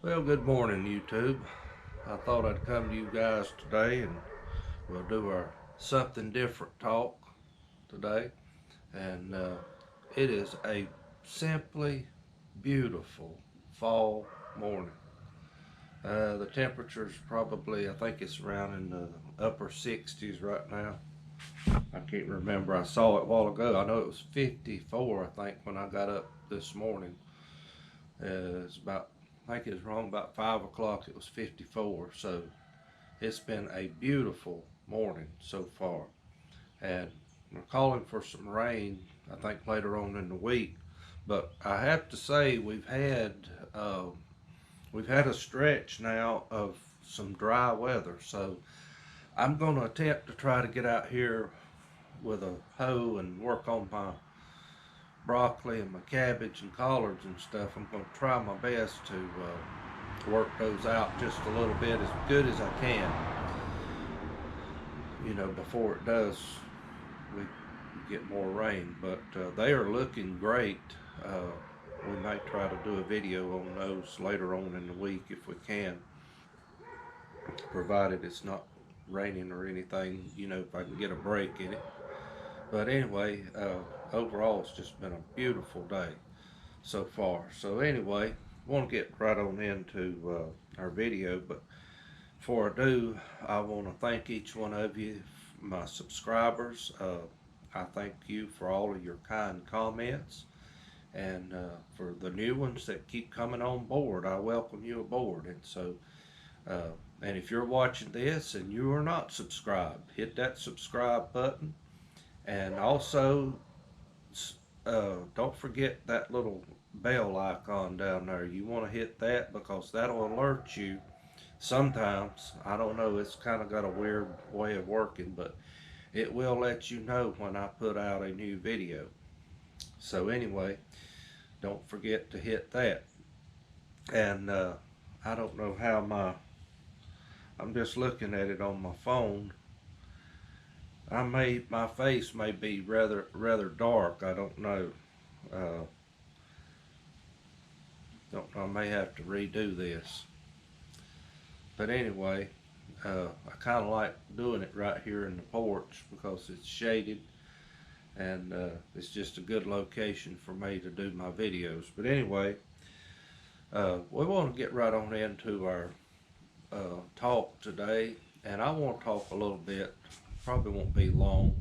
Well, good morning, YouTube. I thought I'd come to you guys today and we'll do our something different talk today. And it is a simply beautiful fall morning. The temperature's probably, I think it's around in the upper 60s right now. I can't remember. I saw it a while ago. I know it was 54, I think, when I got up this morning. It's about, I think it was wrong, about 5 o'clock. It was 54. So it's been a beautiful morning so far, and we're calling for some rain, I think, later on in the week. But I have to say uh, we've had a stretch now of some dry weather, so I'm going to attempt to try to get out here with a hoe and work on my broccoli and my cabbage and collards and stuff. I'm going to try my best to work those out just a little bit as good as I can, before it does, we get more rain. But they are looking great. Uh, we might try to do a video on those later on in the week if we can, provided it's not raining or anything, if I can get a break in it. But anyway, overall, it's just been a beautiful day so far. So anyway, I want to get right on into our video, but before I do, I want to thank each one of you, my subscribers. I thank you for all of your kind comments, and for the new ones that keep coming on board, I welcome you aboard. And so, and if you're watching this and you are not subscribed, hit that subscribe button, and also don't forget that little bell icon down there. You want to hit that because that'll alert you. Sometimes, I don't know, it's kind of got a weird way of working, but it will let you know when I put out a new video. So anyway, don't forget to hit that. And I don't know how I'm just looking at it on my phone. My face may be rather dark. I don't know. Uh, I may have to redo this. But anyway, I kind of like doing it right here in the porch because it's shaded, and it's just a good location for me to do my videos. But anyway, we want to get right on into our talk today, and I want to talk a little bit, probably won't be long,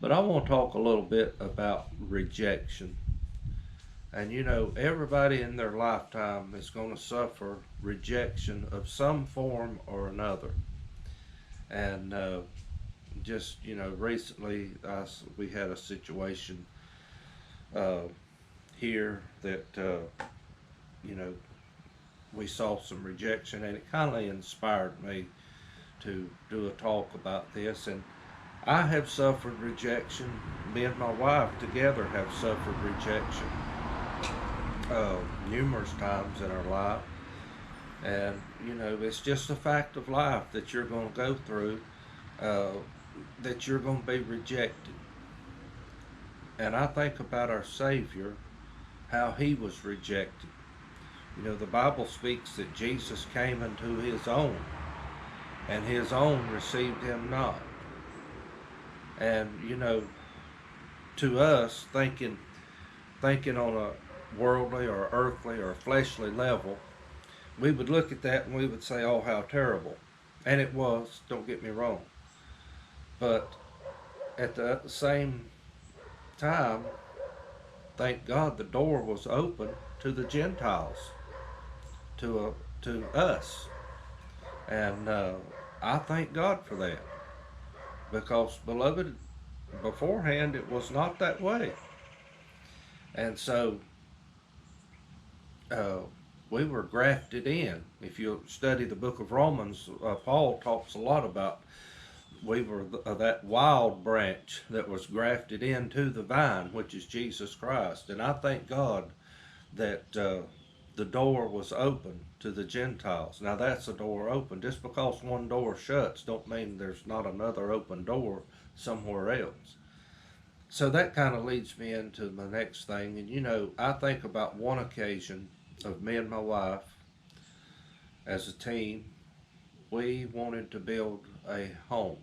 but I want to talk a little bit about rejection. And everybody in their lifetime is going to suffer rejection of some form or another. And just recently we had a situation uh, here that you know we saw some rejection, and it kind of inspired me to do a talk about this. And I have suffered rejection. Me and my wife together have suffered rejection numerous times in our life. And it's just a fact of life that you're going to go through, uh, that you're going to be rejected. And I think about our Savior, how he was rejected. The Bible speaks that Jesus came unto his own, and his own received him not. And to us, thinking on a worldly or earthly or fleshly level, we would look at that and we would say, oh, how terrible. And it was, don't get me wrong. But at the same time, thank God the door was open to the Gentiles, to us. And I thank God for that. Because, beloved, beforehand it was not that way. And so uh, we were grafted in. If you study the book of Romans, Paul talks a lot about we were that wild branch that was grafted into the vine, which is Jesus Christ. And I thank God that the door was open to the Gentiles. Now that's a door open. Just because one door shuts don't mean there's not another open door somewhere else. So that kind of leads me into the next thing. And I think about one occasion of me and my wife. as a team, we wanted to build a home.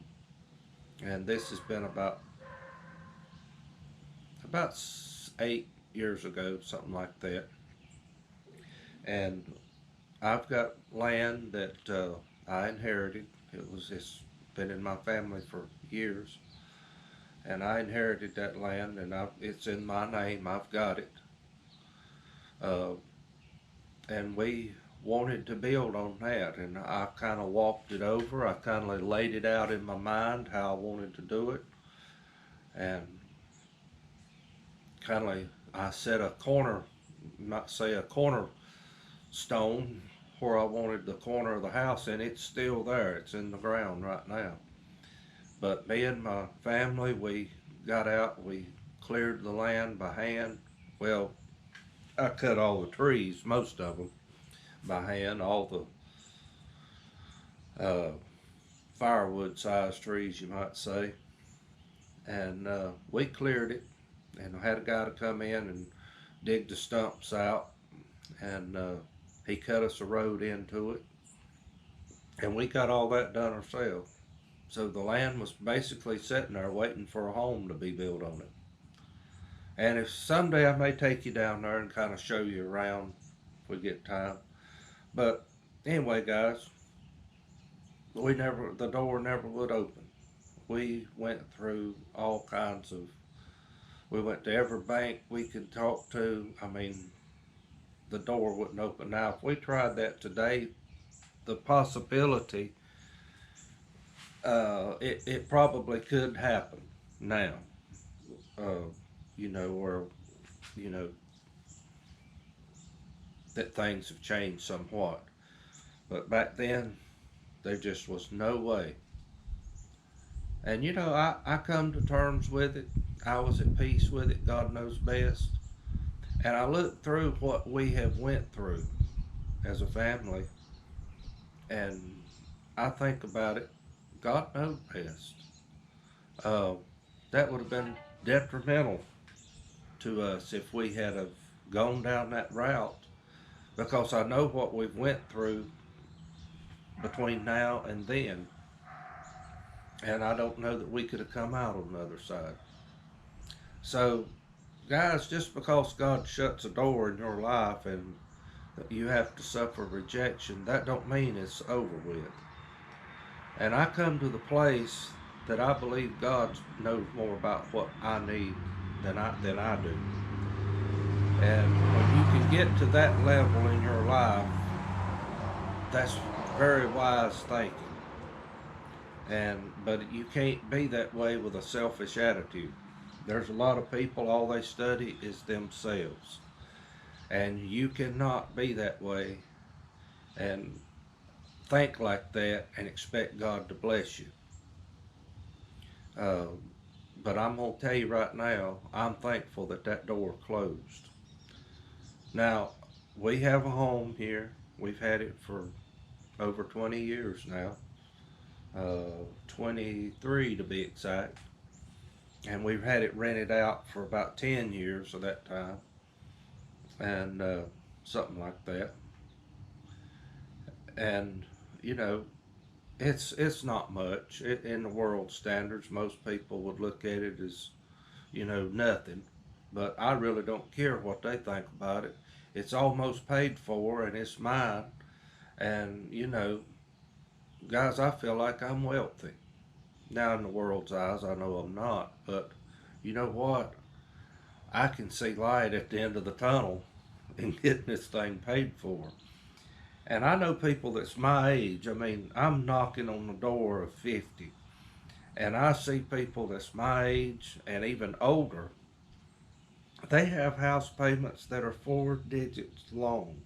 And this has been about 8 years ago, something like that. And I've got land that I inherited. It's been in my family for years, and I inherited that land, and it's in my name. I've got it, uh, and we wanted to build on that, and I kind of walked it over. I kind of laid it out in my mind how I wanted to do it, and kind of I set a corner, not say a corner stone where I wanted the corner of the house, and it's still there. It's in the ground right now. But me and my family, we got out, we cleared the land by hand. Well, I cut all the trees, most of them, by hand, all the firewood sized trees, you might say. And we cleared it and had a guy to come in and dig the stumps out. And he cut us a road into it. And we got all that done ourselves. So the land was basically sitting there waiting for a home to be built on it. And if someday I may take you down there and kind of show you around if we get time. But anyway, guys, the door never would open. We went through all kinds of, we went to every bank we could talk to. I mean, the door wouldn't open. Now, if we tried that today, the possibility, it probably could happen now. Uh, or, you know, that things have changed somewhat. But back then, there just was no way. And I come to terms with it. I was at peace with it. God knows best. And I look through what we have went through as a family, and I think about it. God knows best. Uh, that would have been detrimental to us if we had have gone down that route, because I know what we've went through between now and then, and I don't know that we could have come out on the other side. So, guys, just because God shuts a door in your life and you have to suffer rejection, that don't mean it's over with. And I come to the place that I believe God knows more about what I need than I do. And when you can get to that level in your life, that's very wise thinking. But you can't be that way with a selfish attitude. There's a lot of people, all they study is themselves. And you cannot be that way and think like that and expect God to bless you. Uh, but I'm going to tell you right now, I'm thankful that door closed. Now, we have a home here. We've had it for over 20 years now, 23 to be exact. And we've had it rented out for about 10 years of that time, and something like that. And, it's not much. In the world standards, most people would look at it as, nothing. But I really don't care what they think about it. It's almost paid for and it's mine. And, guys, I feel like I'm wealthy. Now, in the world's eyes, I know I'm not. But you know what? I can see light at the end of the tunnel in getting this thing paid for. And I know people that's my age. I mean, I'm knocking on the door of 50. And I see people that's my age and even older. They have house payments that are 4 digits long.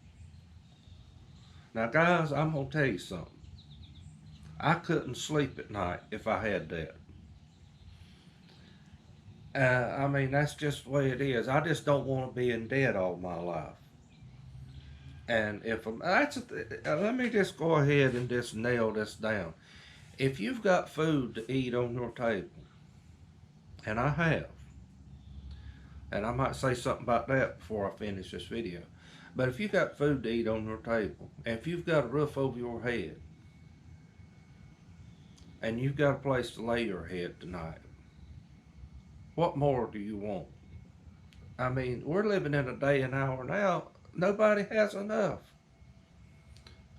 Now, guys, I'm going to tell you something. I couldn't sleep at night if I had that. I mean, that's just the way it is. I just don't want to be in debt all my life. And let me just go ahead and just nail this down. If you've got food to eat on your table, and I might say something about that before I finish this video, But if you got food to eat on your table, and if you've got a roof over your head, and you've got a place to lay your head tonight, what more do you want? I mean, we're living in a day and hour now, nobody has enough.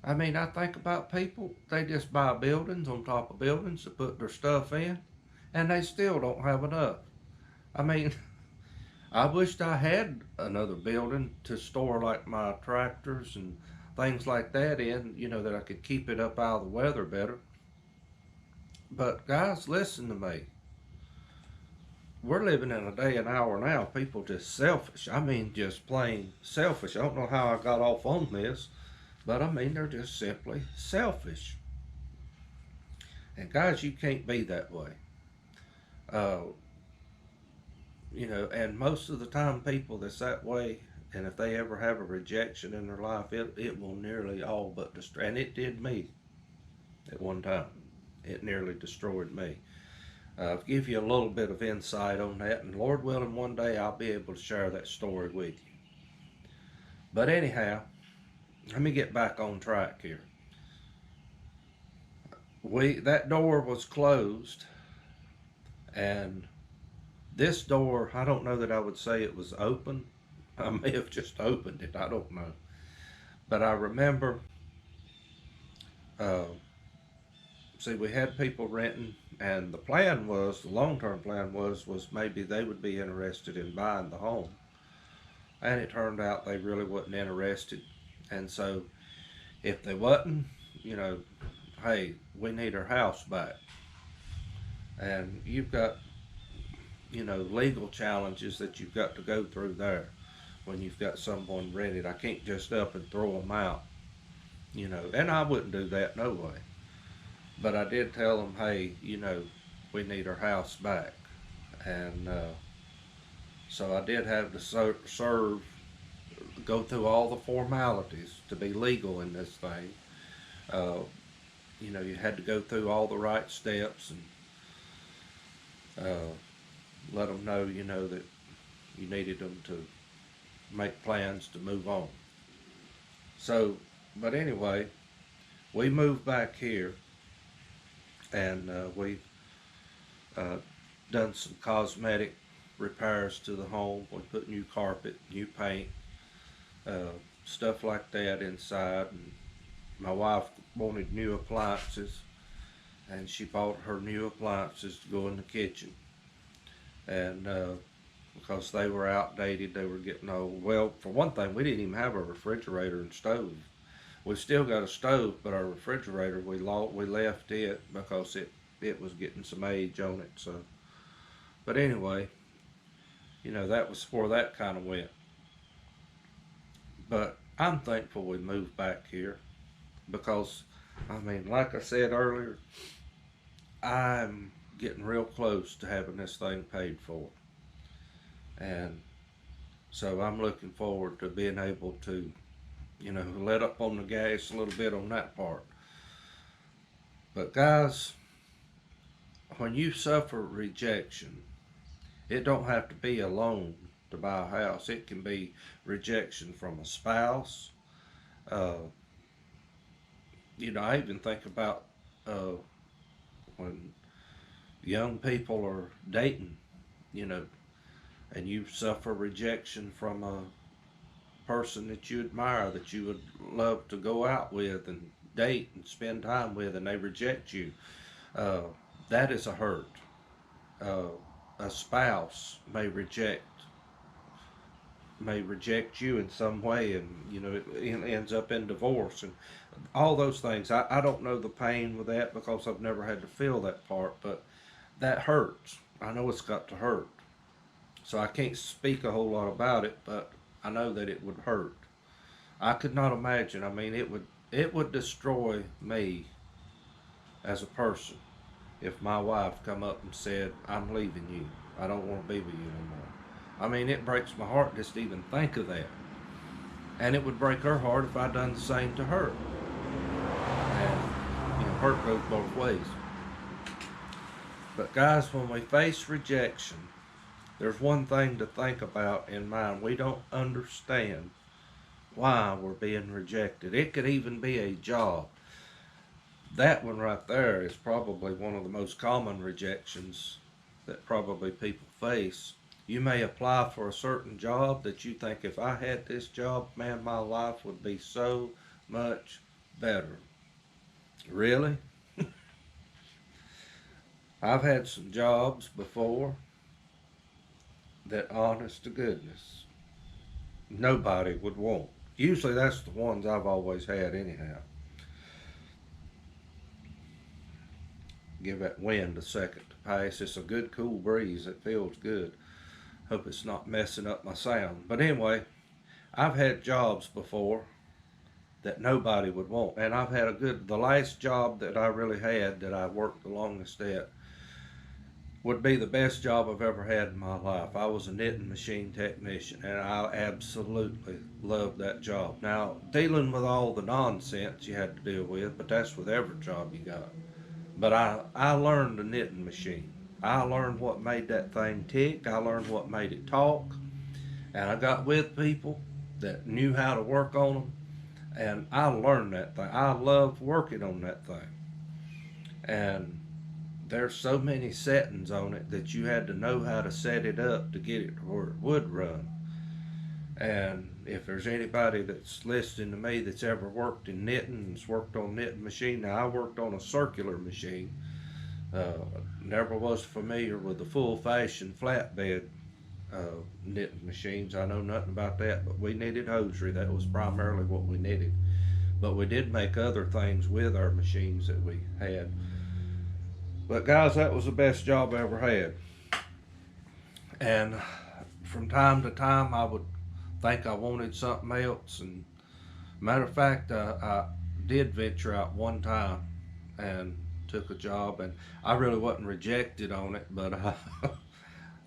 I mean, I think about people, they just buy buildings on top of buildings to put their stuff in, and they still don't have enough. I mean, I wished I had another building to store like my tractors and things like that in, that I could keep it up out of the weather better. But guys, listen to me. We're living in a day and hour now. People just selfish. I mean, just plain selfish. I don't know how I got off on this, but I mean, they're just simply selfish. And guys, you can't be that way. Uh, and most of the time, people that's that way, and if they ever have a rejection in their life, it will nearly all but destroy. And it did me at one time. It nearly destroyed me. I'll give you a little bit of insight on that, and Lord willing, one day I'll be able to share that story with you. But anyhow, let me get back on track here. That door was closed, and this door, I don't know that I would say it was open. I may have just opened it, I don't know. But I remember, see, we had people renting, and the long-term plan was maybe they would be interested in buying the home. And it turned out they really wasn't interested. And so if they wasn't, hey, we need our house back. And you've got, legal challenges that you've got to go through there when you've got someone rented. I can't just up and throw them out, and I wouldn't do that no way. But I did tell them, hey, we need our house back. And so I did have to go through all the formalities to be legal in this thing. You had to go through all the right steps and let them know, that you needed them to make plans to move on. So, but anyway, we moved back here, and we've done some cosmetic repairs to the home. We put new carpet, new paint, stuff like that inside. And my wife wanted new appliances, and she bought her new appliances to go in the kitchen. And because they were outdated, they were getting old. Well, for one thing, we didn't even have a refrigerator and stove. We still got a stove, but our refrigerator, we left it because it was getting some age on it. So, but anyway, that was where that kind of went. But I'm thankful we moved back here because, I mean, like I said earlier, I'm getting real close to having this thing paid for. And so I'm looking forward to being able to, let up on the gas a little bit on that part. But guys, when you suffer rejection, it don't have to be a loan to buy a house. It can be rejection from a spouse. I even think about when young people are dating, and you suffer rejection from a person that you admire, that you would love to go out with and date and spend time with, and they reject you. That is a hurt. A spouse may reject you in some way, and it ends up in divorce and all those things. I don't know the pain with that because I've never had to feel that part, but that hurts. I know it's got to hurt. So I can't speak a whole lot about it, but I know that it would hurt. I could not imagine. I mean, it would destroy me as a person if my wife come up and said, I'm leaving you. I don't want to be with you anymore. I mean, it breaks my heart just to even think of that. And it would break her heart if I done the same to her. And, hurt goes both ways. But guys, when we face rejection, there's one thing to think about in mind. We don't understand why we're being rejected. It could even be a job. That one right there is probably one of the most common rejections that probably people face. You may apply for a certain job that you think, if I had this job, man, my life would be so much better. Really? I've had some jobs before that, honest to goodness, nobody would want. Usually that's the ones I've always had anyhow. Give that wind a second to pass. It's a good cool breeze. It feels good. Hope it's not messing up my sound. But anyway, I've had jobs before that nobody would want. And I've had the last job that I really had that I worked the longest at would be the best job I've ever had in my life. I was a knitting machine technician, and I absolutely loved that job. Now, dealing with all the nonsense you had to deal with, but that's with every job you got. But I learned the knitting machine. I learned what made that thing tick. I learned what made it talk. And I got with people that knew how to work on them. And I learned that thing. I loved working on that thing. And there's so many settings on it that you had to know how to set it up to get it to where it would run. And if there's anybody that's listening to me that's ever worked in knitting and's worked on knitting machine, now I worked on a circular machine. Never was familiar with the full fashion flatbed knitting machines. I know nothing about that, but we knitted hosiery. That was primarily what we knitted. But we did make other things with our machines that we had. But guys, that was the best job I ever had. And from time to time, I would think I wanted something else. And matter of fact, I did venture out one time and took a job, and I really wasn't rejected on it, but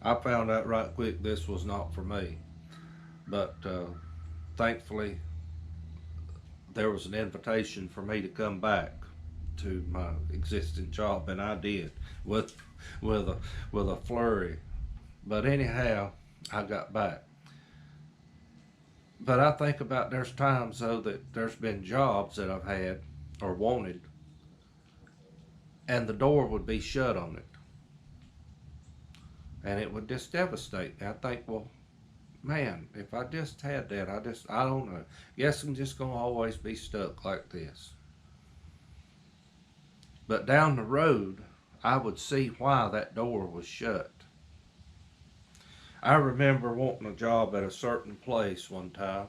I found out right quick this was not for me. But thankfully, there was an invitation for me to come back to my existing job, and I did with with a flurry. But anyhow, I got back. But I think about, there's times though that there's been jobs that I've had or wanted, and the door would be shut on it, and it would just devastate me. I think, well, man, if I just had that, I don't know. Guess I'm just gonna always be stuck like this. But down the road, I would see why that door was shut. I remember wanting a job at a certain place one time,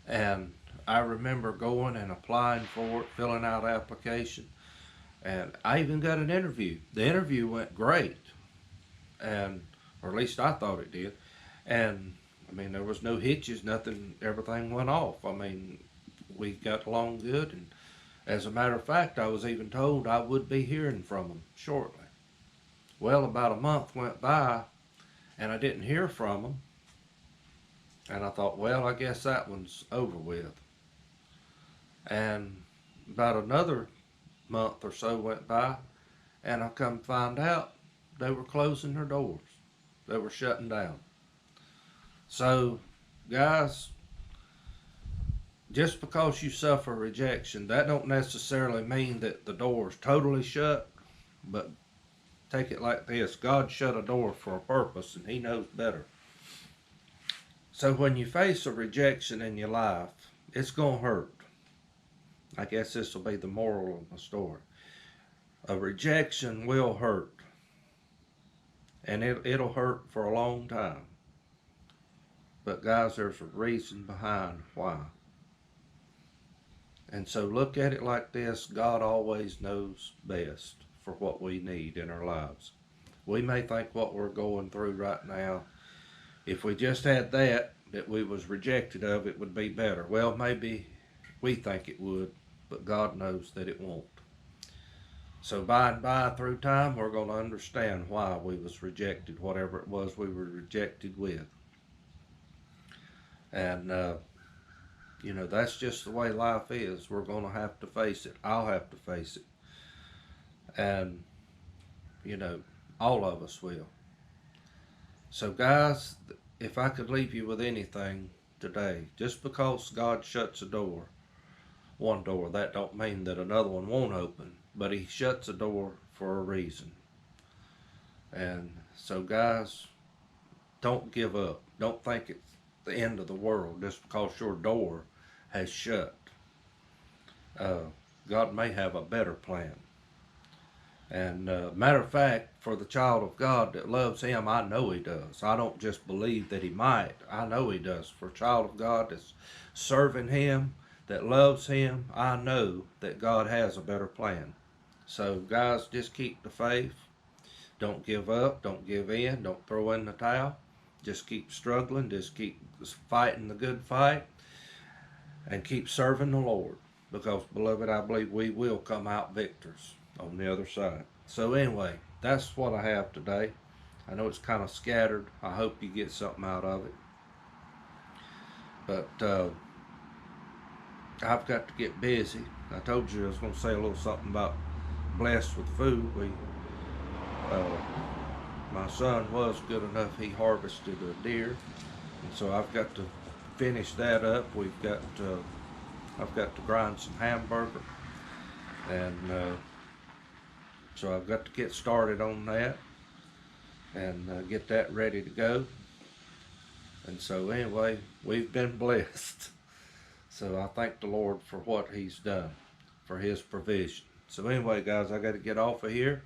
and I remember going and applying for it, filling out application, and I even got an interview. The interview went great, and or at least I thought it did. And I mean, there was no hitches, nothing. Everything went off. I mean, we got along good, and as a matter of fact, I was even told I would be hearing from them shortly. Well, about a month went by, and I didn't hear from them. And I thought, well, I guess that one's over with. And about another month or so went by, and I come find out they were closing their doors. They were shutting down. So, guys, just because you suffer rejection, that don't necessarily mean that the door's totally shut, but take it like this: God shut a door for a purpose, and He knows better. So when you face a rejection in your life, it's going to hurt. I guess this will be the moral of the story. A rejection will hurt, and it'll hurt for a long time. But guys, there's a reason behind why. And so look at it like this: God always knows best for what we need in our lives. We may think what we're going through right now, if we just had that we was rejected of, it would be better. Well, maybe we think it would, but God knows that it won't. So by and by, through time, we're going to understand why we was rejected, whatever it was we were rejected with. And that's just the way life is. We're going to have to face it. I'll have to face it. And, all of us will. So guys, if I could leave you with anything, today. Just because God shuts a door, one door, that don't mean that another one won't open. But he shuts a door for a reason. And so guys, don't give up. Don't think it's the end of the world just because your door has shut. Uh, God may have a better plan. And matter of fact, for the child of God that loves him, I know he does. I don't just believe that he might. I know he does. For a child of God that's serving him, that loves him, I know that God has a better plan. So guys, just keep the faith. Don't give up. Don't give in. Don't throw in the towel. Just keep struggling. Just keep fighting the good fight. And keep serving the Lord. Because, beloved, I believe we will come out victors on the other side. So anyway, that's what I have today. I know it's kind of scattered. I hope you get something out of it. But I've got to get busy. I told you I was going to say a little something about blessed with food. My son was good enough. He harvested a deer, and so I've got to finish that up. I've got to grind some hamburger, and so I've got to get started on that and get that ready to go. And so anyway, we've been blessed. So I thank the Lord for what he's done, for his provision. So anyway, guys, I got to get off of here.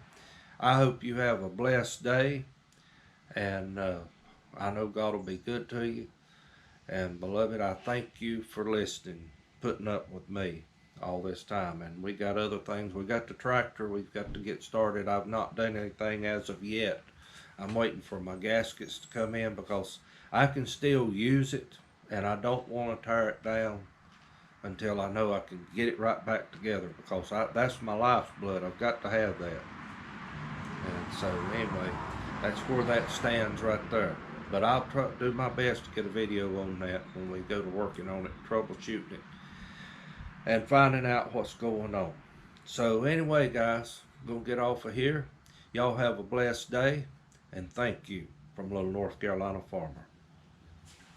I hope you have a blessed day, and I know God will be good to you. And beloved, I thank you for listening, putting up with me all this time. And we got other things. We got the tractor. We've got to get started. I've not done anything as of yet. I'm waiting for my gaskets to come in because I can still use it, and I don't want to tear it down until I know I can get it right back together, because that's my life's blood. I've got to have that. And so anyway, that's where that stands right there. But I'll do my best to get a video on that when we go to working on it, troubleshooting it, and finding out what's going on. So anyway, guys, I'm going to get off of here. Y'all have a blessed day, and thank you from Little North Carolina Farmer.